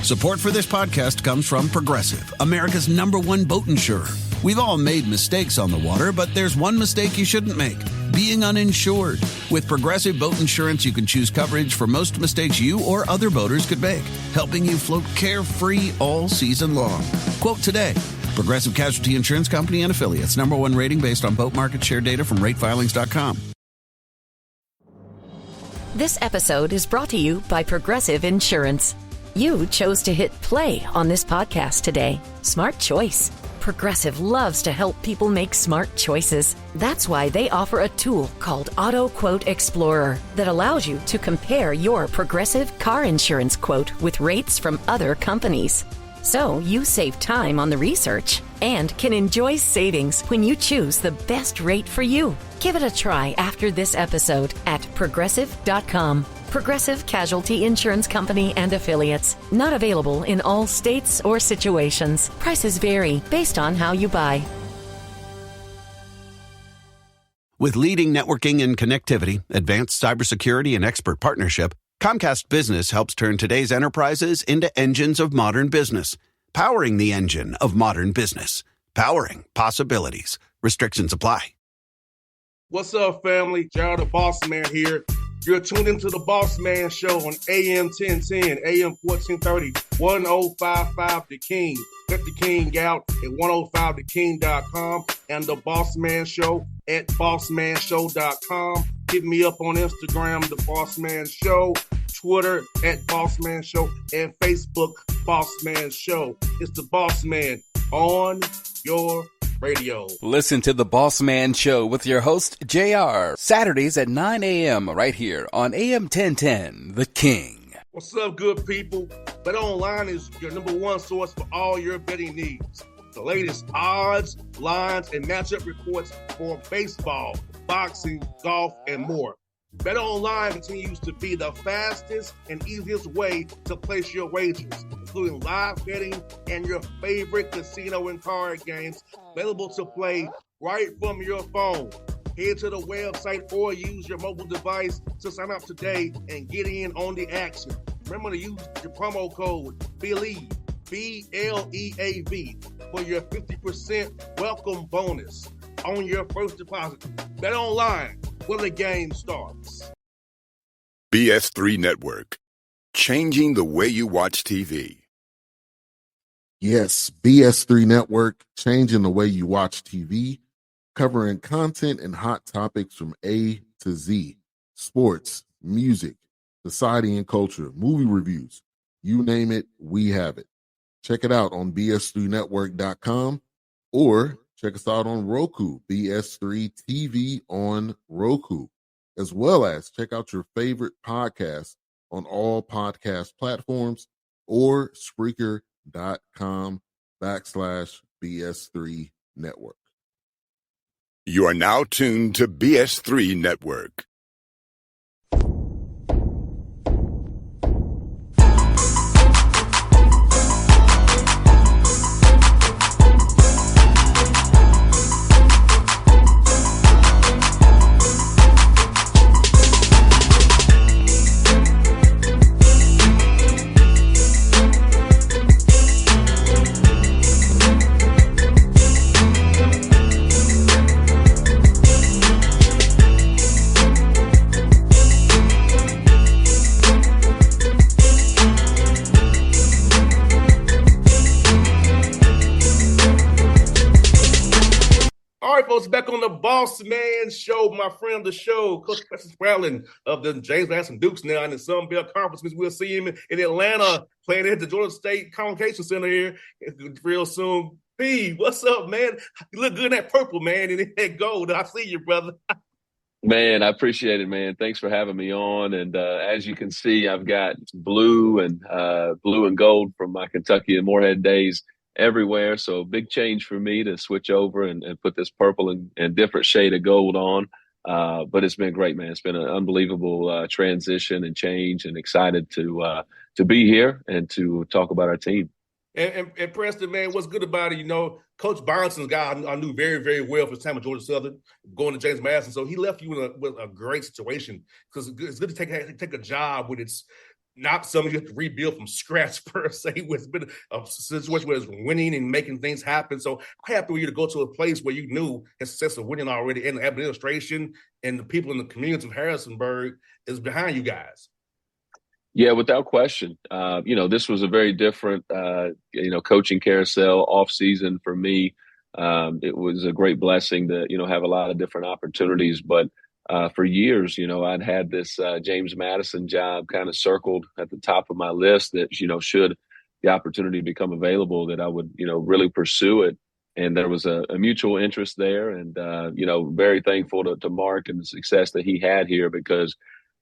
Support for this podcast comes from Progressive, America's #1 boat insurer. We've all made mistakes on the water, but there's one mistake you shouldn't make: being uninsured. With Progressive Boat Insurance, you can choose coverage for most mistakes you or other boaters could make, helping you float carefree all season long. Quote today. Progressive Casualty Insurance Company and Affiliates. #1 rating based on boat market share data from ratefilings.com. This episode is brought to you by Progressive Insurance. You chose to hit play on this podcast today. Smart choice. Progressive loves to help people make smart choices. That's why they offer a tool called Auto Quote Explorer that allows you to compare your Progressive car insurance quote with rates from other companies. So you save time on the research and can enjoy savings when you choose the best rate for you. Give it a try after this episode at Progressive.com. Progressive Casualty Insurance Company and Affiliates. Not available in all states or situations. Prices vary based on how you buy. With leading networking and connectivity, advanced cybersecurity, and expert partnership, Comcast Business helps turn today's enterprises into engines of modern business. Powering the engine of modern business. Powering possibilities. Restrictions apply. What's up, family? Gerald the Bossman here. You're tuned into the Bossman Show on AM 1010, AM 1430, 1055 The King. Let the King out at 105theking.com and the Bossman Show at bossmanshow.com. Hit me up on Instagram, The Bossman Show, Twitter at Bossman Show, and Facebook, Bossman Show. It's the Bossman on your radio. Listen to the Bossman Show with your host, JR, Saturdays at 9 a.m. right here on AM 1010, The King. What's up, good people? BetOnline is your #1 source for all your betting needs. The latest odds, lines, and matchup reports for baseball, boxing, golf, and more. BetOnline continues to be the fastest and easiest way to place your wagers, including live betting and your favorite casino and card games available to play right from your phone. Head to the website or use your mobile device to sign up today and get in on the action. Remember to use your promo code BELIEVE, BLEAV, for your 50% welcome bonus on your first deposit. BetOnline, where the game starts. BS3 Network, changing the way you watch TV. Yes, BS3 Network, changing the way you watch TV, covering content and hot topics from A to Z, sports, music, society and culture, movie reviews, you name it, we have it. Check it out on bs3network.com or check us out on Roku, BS3 TV on Roku, as well as check out your favorite podcast on all podcast platforms or Spreaker.com/BS3 Network. You are now tuned to BS3 Network. Back on the Bossman Show, my friend of the show, Coach Preston Spradlin of the James Madison Dukes now in the Sun Belt Conference. We'll see him in Atlanta playing at the Georgia State Convocation Center here real soon. P, what's up, man? You look good in that purple, man, and in that gold. I see you, brother. Man, I appreciate it, man. Thanks for having me on. And as you can see, I've got blue and gold from my Kentucky and Morehead days everywhere. So big change for me to switch over and put this purple and different shade of gold on. But it's been great, man. It's been an unbelievable transition and change, and excited to be here and to talk about our team. And Preston, man, what's good about it? You know, Coach Bonson's guy I knew very, very well for his time at Georgia Southern, going to James Madison. So he left you with a great situation, because it's good to take a job when it's not something you have to rebuild from scratch per se. It's been a situation where it's winning and making things happen. So I happy for you to go to a place where you knew the success of winning already, and the administration and the people in the community of Harrisonburg is behind you guys. Yeah, without question. This was a very different, coaching carousel off season for me. It was a great blessing to, have a lot of different opportunities. But for years, I'd had this James Madison job kind of circled at the top of my list that, should the opportunity become available, that I would, really pursue it. And there was a mutual interest there, and, very thankful to Mark and the success that he had here, because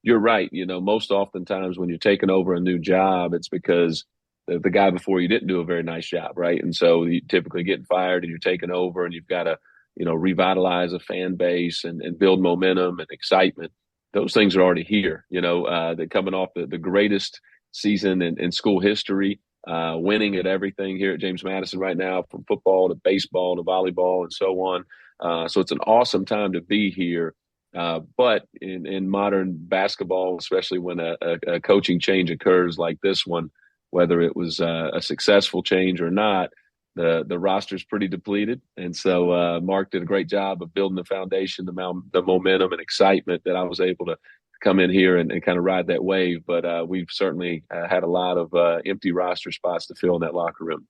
you're right. Most oftentimes when you're taking over a new job, it's because the guy before you didn't do a very nice job, right? And so you typically get fired and you're taking over, and you've got to, revitalize a fan base and build momentum and excitement. Those things are already here. They're coming off the greatest season in school history, winning at everything here at James Madison right now, from football to baseball to volleyball and so on. So it's an awesome time to be here. But in modern basketball, especially when a coaching change occurs like this one, whether it was a successful change or not, the roster's pretty depleted. And so Mark did a great job of building the foundation, the momentum and excitement that I was able to come in here and kind of ride that wave. But we've certainly had a lot of empty roster spots to fill in that locker room.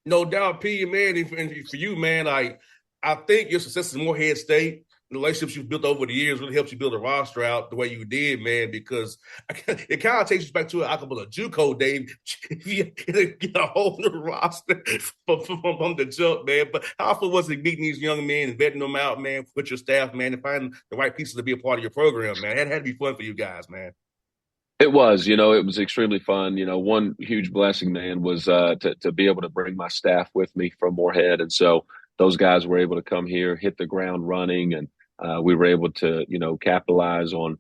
No doubt, P, man. And for you, man, I think your success in Morehead State, the relationships you've built over the years, really helps you build a roster out the way you did, man, because it kind of takes you back to a JUCO day. You get a whole new roster from the jump, man. But how often was it meeting these young men and vetting them out, man, with your staff, man, and finding the right pieces to be a part of your program, man? That had to be fun for you guys, man. It was, it was extremely fun. One huge blessing, man, was to be able to bring my staff with me from Morehead. And so those guys were able to come here, hit the ground running, and we were able to, capitalize on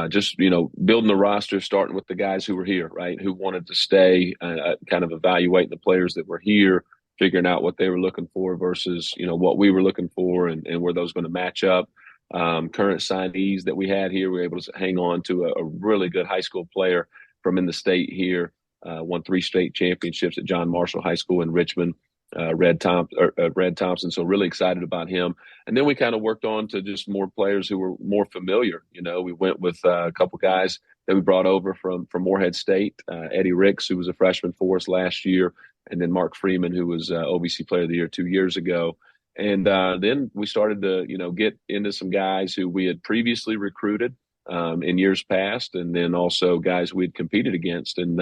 just, building the roster, starting with the guys who were here, right, who wanted to stay, kind of evaluating the players that were here, figuring out what they were looking for versus, what we were looking for, and where those going to match up. Current signees that we had here, we were able to hang on to a really good high school player from in the state here, won 3 state championships at John Marshall High School in Richmond. Red Thompson. So really excited about him. And then we kind of worked on to just more players who were more familiar. We went with a couple guys that we brought over from Morehead State, Eddie Ricks, who was a freshman for us last year, and then Mark Freeman, who was OVC Player of the Year 2 years ago. And then we started to, get into some guys who we had previously recruited in years past, and then also guys we'd competed against. And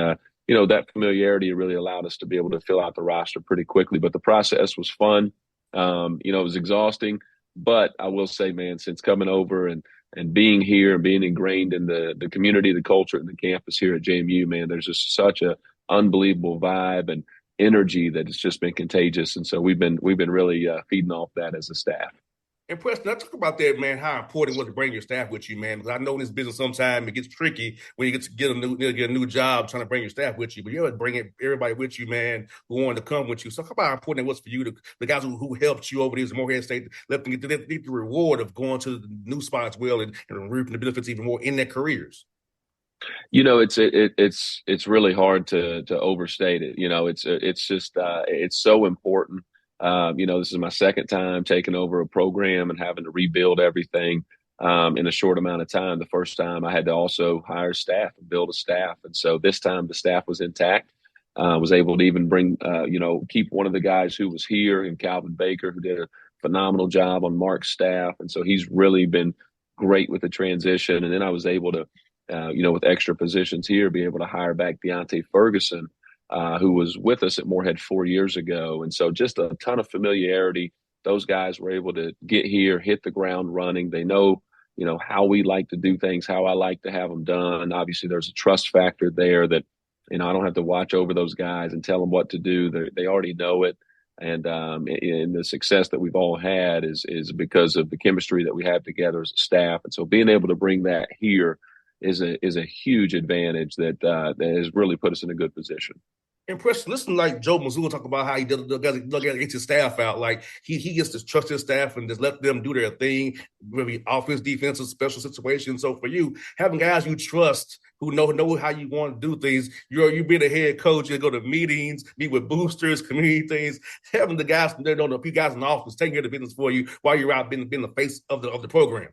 that familiarity really allowed us to be able to fill out the roster pretty quickly. But the process was fun. It was exhausting. But I will say, man, since coming over and being here and being ingrained in the community, the culture, and the campus here at JMU, man, there's just such a unbelievable vibe and energy that it's just been contagious. And so we've been really feeding off that as a staff. And Preston, let's talk about that, man, how important it was to bring your staff with you, man, because I know in this business sometimes it gets tricky when you get a new job trying to bring your staff with you, but you have to bring everybody with you, man, who wanted to come with you. So how about how important it was for you, the guys who helped you over these Morehead State, let them get the reward of going to the new spot as well and reaping the benefits even more in their careers? It's really hard to overstate it. It's just it's so important. This is my second time taking over a program and having to rebuild everything in a short amount of time. The first time I had to also hire staff and build a staff. And so this time the staff was intact. Was able to even bring, keep one of the guys who was here, and Calvin Baker, who did a phenomenal job on Mark's staff. And so he's really been great with the transition. And then I was able to, with extra positions here, be able to hire back Deontay Ferguson, who was with us at Morehead 4 years ago. And so just a ton of familiarity. Those guys were able to get here, hit the ground running. They know, how we like to do things, how I like to have them done. Obviously, there's a trust factor there that, I don't have to watch over those guys and tell them what to do. They already know it. And the success that we've all had is because of the chemistry that we have together as a staff. And so being able to bring that here is a huge advantage that has really put us in a good position. And Preston, listen, like Joe Mazzulla talk about how he does get his staff out. Like he gets to trust his staff and just let them do their thing, maybe offense, defensive, special situations. So for you, having guys you trust who know how you want to do things, you being a head coach, you go to meetings, meet with boosters, community things, having the guys, the guys in the office taking care of the business for you while you're out being the face of the program.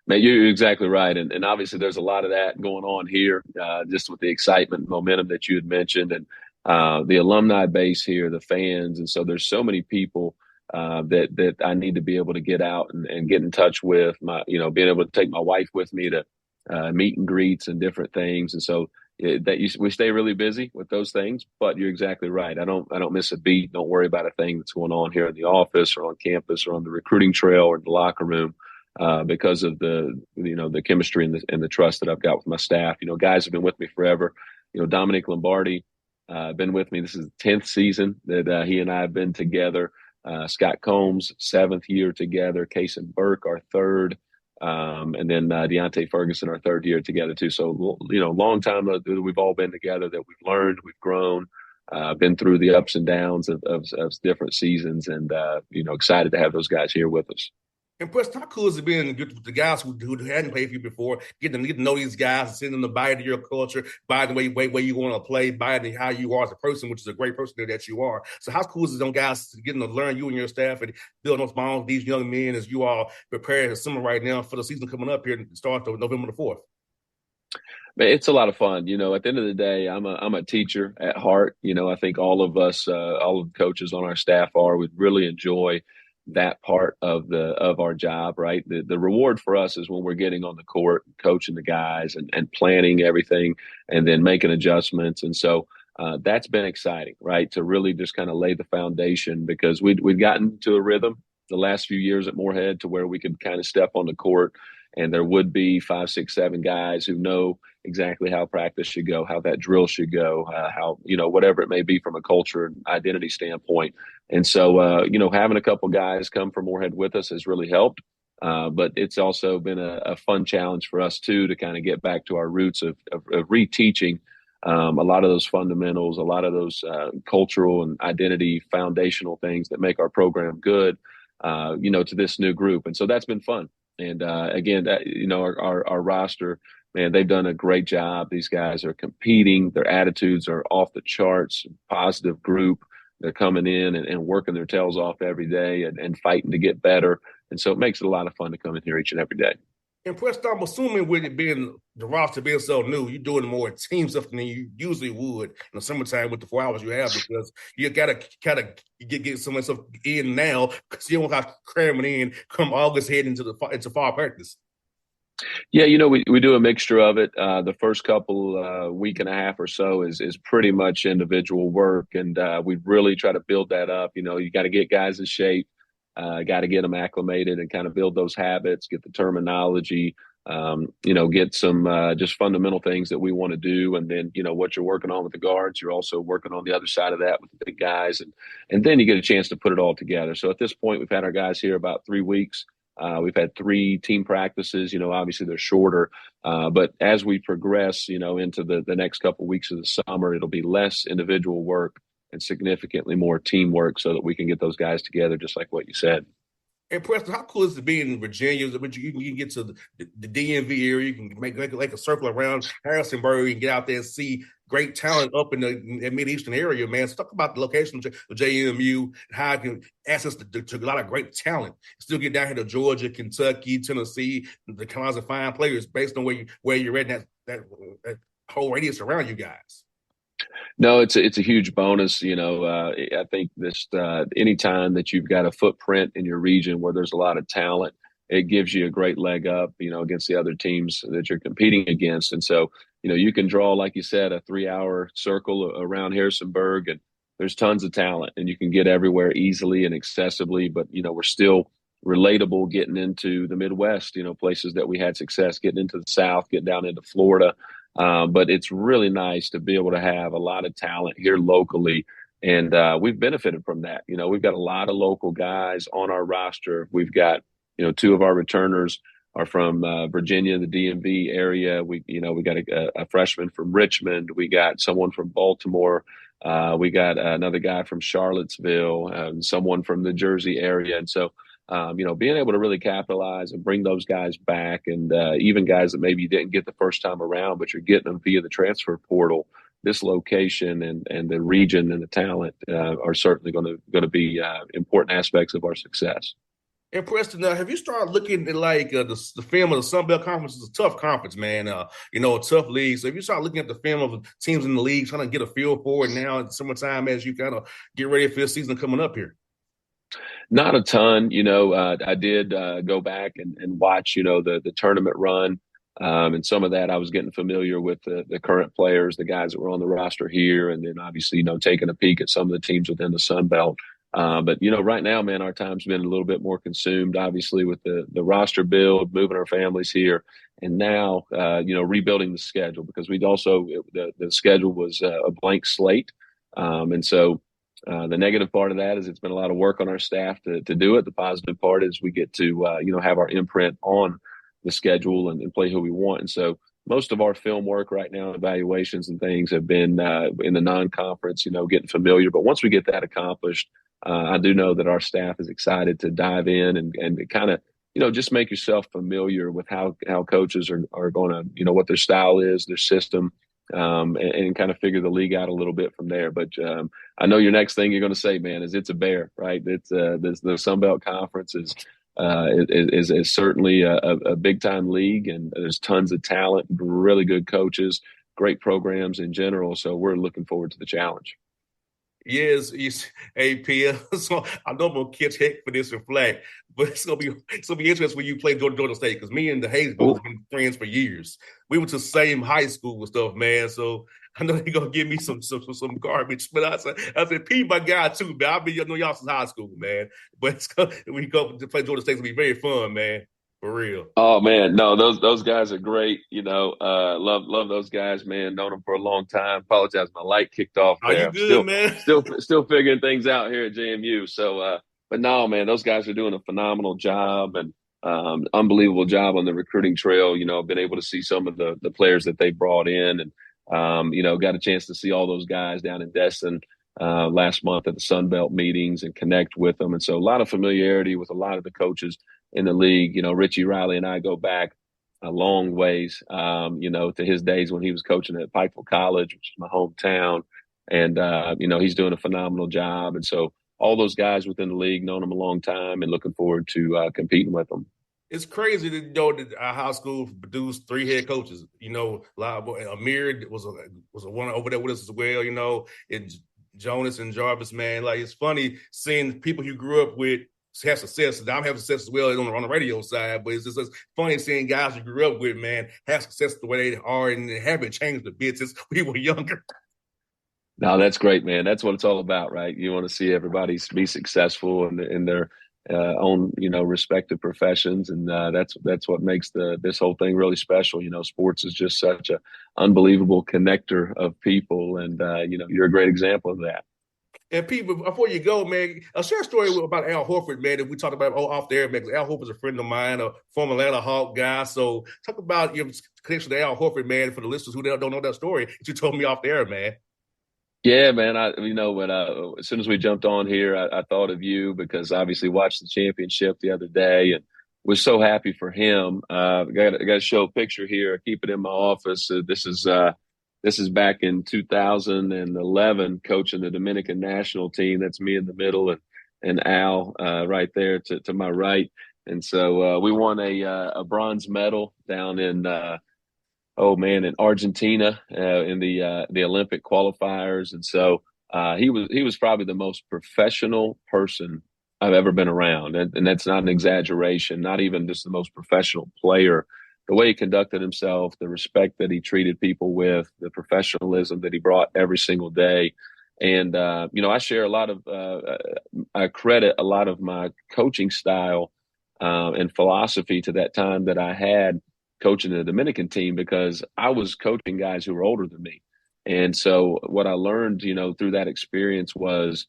Man, you're exactly right. And obviously there's a lot of that going on here, just with the excitement and momentum that you had mentioned and the alumni base here, the fans. And so there's so many people that I need to be able to get out and get in touch with, being able to take my wife with me to meet and greets and different things. And so we stay really busy with those things, but you're exactly right. I don't miss a beat. Don't worry about a thing that's going on here in the office or on campus or on the recruiting trail or in the locker room. Because of the chemistry and the trust that I've got with my staff. Guys have been with me forever. Dominic Lombardi, been with me. This is the 10th season that he and I have been together. Scott Combs, 7th year together. Kason Burke, our 3rd. And then Deontay Ferguson, our 3rd year together too. So, long time that we've all been together, that we've learned, we've grown, been through the ups and downs of different seasons, and, excited to have those guys here with us. And Preston, how cool has it been with the guys who hadn't played for you before, getting to know these guys and seeing them to buy into your culture, buy the way you want to play, buy into how you are as a person, which is a great person that you are. So how cool is it on guys getting to learn you and your staff and building those bonds with these young men as you all prepare the summer right now for the season coming up here and start on November the 4th? Man, it's a lot of fun. At the end of the day, I'm a teacher at heart. I think all of us, all of the coaches on our staff would really enjoy that part of our job, right? The reward for us is when we're getting on the court, coaching the guys and planning everything and then making adjustments. And so that's been exciting, right? To really just kind of lay the foundation, because we'd gotten to a rhythm the last few years at Morehead to where we could kind of step on the court and there would be 5, 6, 7 guys who know exactly how practice should go, how that drill should go, how, whatever it may be from a culture and identity standpoint. And so, having a couple guys come from Morehead with us has really helped. But it's also been a fun challenge for us too, to kind of get back to our roots of reteaching a lot of those fundamentals, a lot of those cultural and identity foundational things that make our program good, to this new group. And so that's been fun. And again, our roster, man, they've done a great job. These guys are competing. Their attitudes are off the charts, positive group. They're coming in and working their tails off every day and fighting to get better. And so it makes it a lot of fun to come in here each and every day. And Preston, I'm assuming with it being the roster being so new, you're doing more team stuff than you usually would in the summertime with the 4 hours you have, because you gotta get some of that stuff in now, because you don't have to cram it in come August head into fall practice. Yeah, we do a mixture of it. The first couple week and a half or so is pretty much individual work, and we really try to build that up. You got to get guys in shape. Got to get them acclimated and kind of build those habits, get the terminology, get some just fundamental things that we want to do. And then, what you're working on with the guards, you're also working on the other side of that with the big guys. And then you get a chance to put it all together. So at this point, we've had our guys here about 3 weeks. We've had 3 team practices. Obviously they're shorter, but as we progress, into the next couple of weeks of the summer, it'll be less individual work and significantly more teamwork, so that we can get those guys together, just like what you said. And Preston, how cool is it being in Virginia? You can get to the DMV area, you can make a circle around Harrisonburg and get out there and see great talent up in the Mid-Eastern area, man. So talk about the location of JMU and how it can access to a lot of great talent. Still get down here to Georgia, Kentucky, Tennessee, the kinds of fine players based on where you're at in that whole radius around you guys. No, it's a huge bonus. I think this anytime that you've got a footprint in your region where there's a lot of talent, it gives you a great leg up, against the other teams that you're competing against. And so, you can draw, like you said, a 3-hour circle around Harrisonburg, and there's tons of talent, and you can get everywhere easily and accessibly. But, we're still relatable getting into the Midwest, places that we had success getting into the South, getting down into Florida. But it's really nice to be able to have a lot of talent here locally. And we've benefited from that. We've got a lot of local guys on our roster. We've got, 2 of our returners are from Virginia, the DMV area. We got a freshman from Richmond. We got someone from Baltimore. We got another guy from Charlottesville, someone from the Jersey area. And so, being able to really capitalize and bring those guys back, and even guys that maybe you didn't get the first time around, but you're getting them via the transfer portal. This location and the region and the talent are certainly going to be important aspects of our success. And Preston, have you started looking at like the film of the Sun Belt Conference? Is a tough conference, man. A tough league. So if you start looking at the film of the teams in the league, trying to get a feel for it now in summertime as you kind of get ready for this season coming up here. Not a ton, I did go back and watch, the tournament run. And some of that I was getting familiar with the current players, the guys that were on the roster here, and then obviously, taking a peek at some of the teams within the Sun Belt. But right now, man, our time's been a little bit more consumed, obviously, with the roster build, moving our families here, and now, rebuilding the schedule, because we'd also, the schedule was a blank slate. And so the negative part of that is it's been a lot of work on our staff to do it. The positive part is we get to, have our imprint on the schedule and play who we want. And so most of our film work right now, evaluations and things, have been in the non-conference, getting familiar. But once we get that accomplished, I do know that our staff is excited to dive in and kind of, just make yourself familiar with how coaches are going to, what their style is, their system, and kind of figure the league out a little bit from there. But I know your next thing you're going to say, man, is it's a bear, right? It's the Sun Belt Conference is certainly a big time league, and there's tons of talent, really good coaches, great programs in general. So we're looking forward to the challenge. Yes, AP. So I know I'm gonna catch heck for this and flag, but it's gonna be interesting when you play Georgia State, because me and the Hayes brothers have been friends for years. We went to the same high school and stuff, man. So I know they're gonna give me some garbage. But I said, Pete, my guy too, man. I've been y'all since high school, man. But when you go to play Georgia State, it's gonna be very fun, man. For real. Oh man, no, those guys are great. Love those guys, man. Known them for a long time. Apologize, my light kicked off there. Are you good, man? Still figuring things out here at JMU. So, but no, man, those guys are doing a phenomenal job and unbelievable job on the recruiting trail. I've been able to see some of the players that they brought in, and got a chance to see all those guys down in Destin last month at the Sun Belt meetings and connect with them. And so a lot of familiarity with a lot of the coaches in the league. Richie Riley and I go back a long ways, to his days when he was coaching at Pikeville College, which is my hometown. And, he's doing a phenomenal job. And so all those guys within the league, known them a long time and looking forward to competing with them. It's crazy to know that our high school produced 3 head coaches. Amir was a one over there with us as well, and Jonas and Jarvis, man. Like, it's funny seeing people you grew up with have success. I'm having success as well on the radio side, but it's just funny seeing guys you grew up with, man, have success the way they are, and they haven't changed a bit since we were younger. No, that's great, man. That's what it's all about, right? You want to see everybody be successful in their own, respective professions, and that's what makes this whole thing really special. Sports is just such a unbelievable connector of people, and you're a great example of that. And Pete, before you go, man, I'll share a story about Al Horford, man, that we talked about off the air, man, because Al Horford's a friend of mine, a former Atlanta Hawk guy. So talk about your connection to Al Horford, man, for the listeners who don't know that story that you told me off the air, man. Yeah, man. When as soon as we jumped on here, I thought of you, because obviously watched the championship the other day and was so happy for him. I got to show a picture here. I keep it in my office. This is back in 2011, coaching the Dominican national team. That's me in the middle, and Al right there to my right. And so we won a bronze medal down in in Argentina in the Olympic qualifiers. And so he was probably the most professional person I've ever been around, and that's not an exaggeration. Not even just the most professional player. The way he conducted himself, the respect that he treated people with, the professionalism that he brought every single day. And, I share a lot of, I credit a lot of my coaching style and philosophy to that time that I had coaching the Dominican team, because I was coaching guys who were older than me. And so what I learned, through that experience was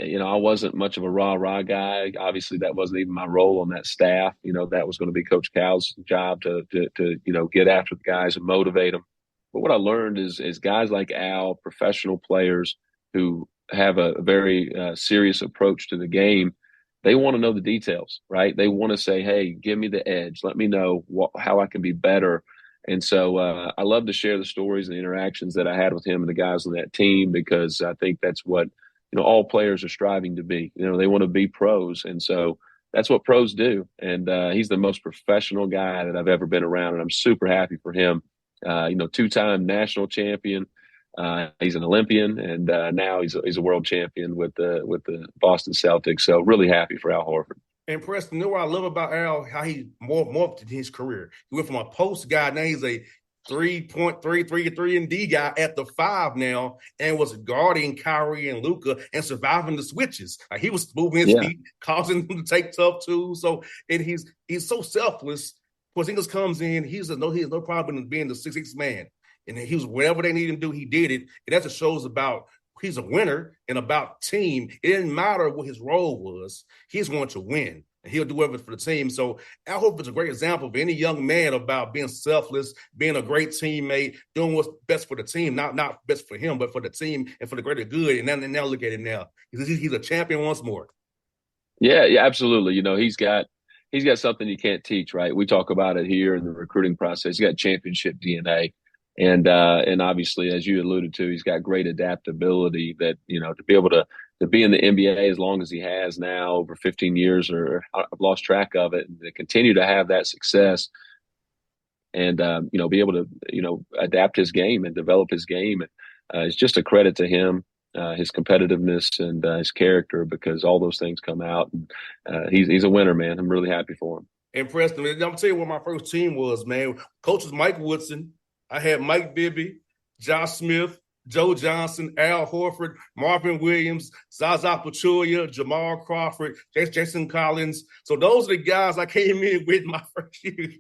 I wasn't much of a rah-rah guy. Obviously, that wasn't even my role on that staff. That was going to be Coach Cal's job to get after the guys and motivate them. But what I learned is guys like Al, professional players who have a very serious approach to the game, they want to know the details, right? They want to say, hey, give me the edge. Let me know how I can be better. And so I love to share the stories and the interactions that I had with him and the guys on that team, because I think that's what all players are striving to be. They want to be pros. And so that's what pros do. And he's the most professional guy that I've ever been around. And I'm super happy for him. Two-time national champion. He's an Olympian, and now he's a world champion with the Boston Celtics. So really happy for Al Horford. And Preston, what I love about Al, how he morphed in his career. He went from a post guy, now he's a 3 and D guy at the 5 now, and was guarding Kyrie and Luka and surviving the switches. Like, he was moving his feet, causing them to take tough twos. So, and he's so selfless. Porzingis comes in, he has no problem in being the 6'6" man. And he was whatever they needed him to do, he did it. And that just shows about he's a winner and about team. It didn't matter what his role was. He's going to win, and he'll do whatever for the team. So Al Horford's a great example of any young man about being selfless, being a great teammate, doing what's best for the team, not best for him, but for the team and for the greater good. And now look at him now. He's a champion once more. Yeah, absolutely. He's got something you can't teach, right? We talk about it here in the recruiting process. He's got championship DNA. And obviously, as you alluded to, he's got great adaptability that, to be able to be in the NBA as long as he has now, over 15 years, or I've lost track of it, and to continue to have that success and, be able to, adapt his game and develop his game. It's just a credit to him, his competitiveness and his character, because all those things come out. And he's a winner, man. I'm really happy for him. And Preston, I'm going to tell you what my first team was, man. Coach was Mike Woodson. I had Mike Bibby, Josh Smith, Joe Johnson, Al Horford, Marvin Williams, Zaza Pachulia, Jamal Crawford, Jason Collins. So those are the guys I came in with my first year.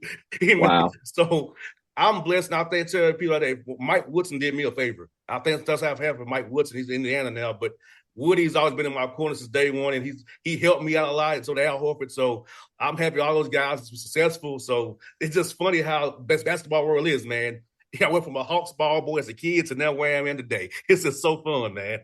Wow. So I'm blessed. And I think tell people that Mike Woodson did me a favor. I think that's how I have for Mike Woodson. He's in Indiana now, but Woody's always been in my corner since day one, and he helped me out a lot. So did Al Horford. So I'm happy all those guys were successful. So it's just funny how best basketball world is, man. I went from a Hawks ball boy as a kid to now where I am in today. It's just so fun, man.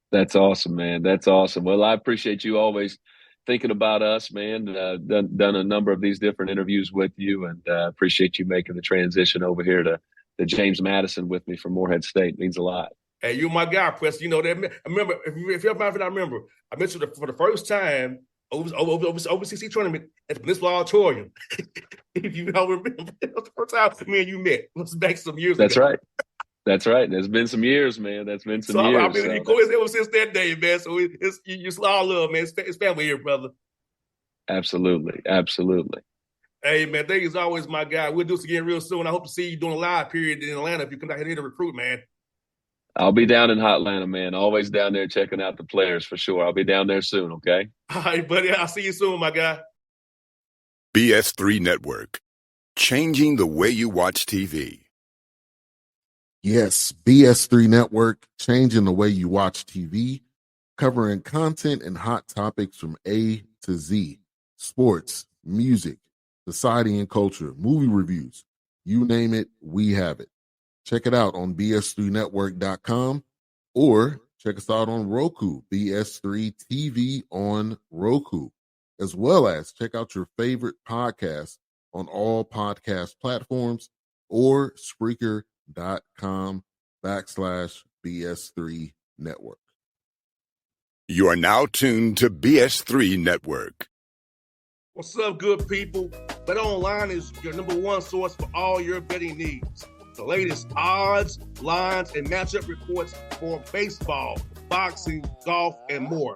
That's awesome, man. That's awesome. Well, I appreciate you always thinking about us, man. Done a number of these different interviews with you, and appreciate you making the transition over here to James Madison with me from Morehead State. It means a lot. Hey, you're my guy, Preston. I remember, if you're I remember, I met you for the first time overseas tournament at the Municipal Auditorium. If you don't remember, that was the first time me and you met. It was back some years ago. That's right. There's been some years, man. That's been some years. I've been in your ever since that day, man. So it's all love, man. It's family here, brother. Absolutely. Hey, man, thank you as always, my guy. We'll do this again real soon. I hope to see you doing a live period in Atlanta if you come down here to recruit, man. I'll be down in Hot Atlanta, man. Always down there checking out the players for sure. I'll be down there soon, okay? All right, buddy. I'll see you soon, my guy. BS3 Network. Changing the way you watch TV. Yes, BS3 Network, changing the way you watch TV, covering content and hot topics from A to Z. Sports, music, society and culture, movie reviews. You name it, we have it. Check it out on bs3network.com or check us out on Roku, BS3 TV on Roku, as well as check out your favorite podcast on all podcast platforms or Spreaker.com/BS3 Network. You are now tuned to BS3 Network. What's up, good people? Bet Online is your number one source for all your betting needs. The latest odds, lines, and matchup reports for baseball, boxing, golf, and more.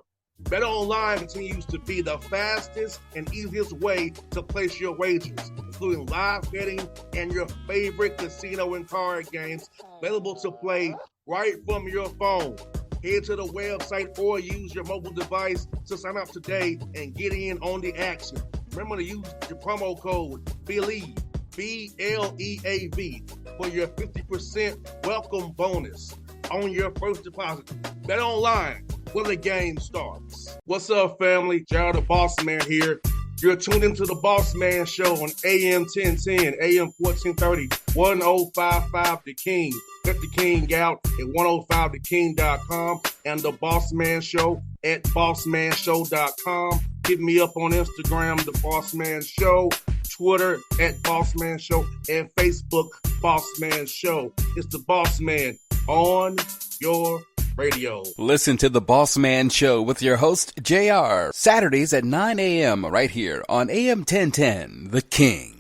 Bet Online continues to be the fastest and easiest way to place your wagers, including live betting and your favorite casino and card games available to play right from your phone. Head to the website or use your mobile device to sign up today and get in on the action. Remember to use your promo code BELIEVE, BLEAV, for your 50% welcome bonus on your first deposit. Bet Online, when the game starts. What's up, family? Jared the Bossman here. You're tuned into the Bossman Show on AM 1010, AM 1430, 1055 The King. Let the King out at 105theking.com and the Bossman Show at bossmanshow.com. Hit me up on Instagram, The Bossman Show, Twitter at Bossman Show, and Facebook, Bossman Show. It's the Bossman on your radio. Listen to The Bossman Show with your host, JR, Saturdays at 9 a.m. right here on AM 1010, The King.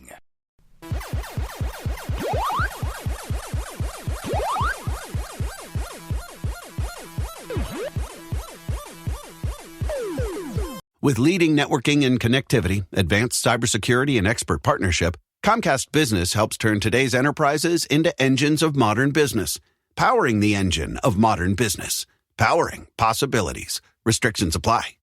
With leading networking and connectivity, advanced cybersecurity, and expert partnership, Comcast Business helps turn today's enterprises into engines of modern business. Powering the engine of modern business. Powering possibilities. Restrictions apply.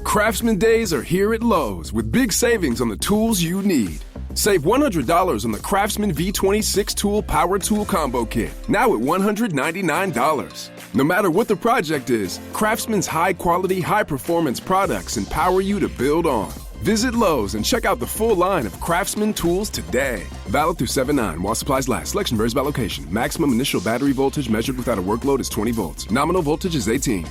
Craftsman Days are here at Lowe's with big savings on the tools you need. Save $100 on the Craftsman V26 Tool Power Tool Combo Kit, now at $199. No matter what the project is, Craftsman's high-quality, high-performance products empower you to build on. Visit Lowe's and check out the full line of Craftsman tools today. Valid through 7/9 while supplies last. Selection varies by location. Maximum initial battery voltage measured without a workload is 20 volts. Nominal voltage is 18.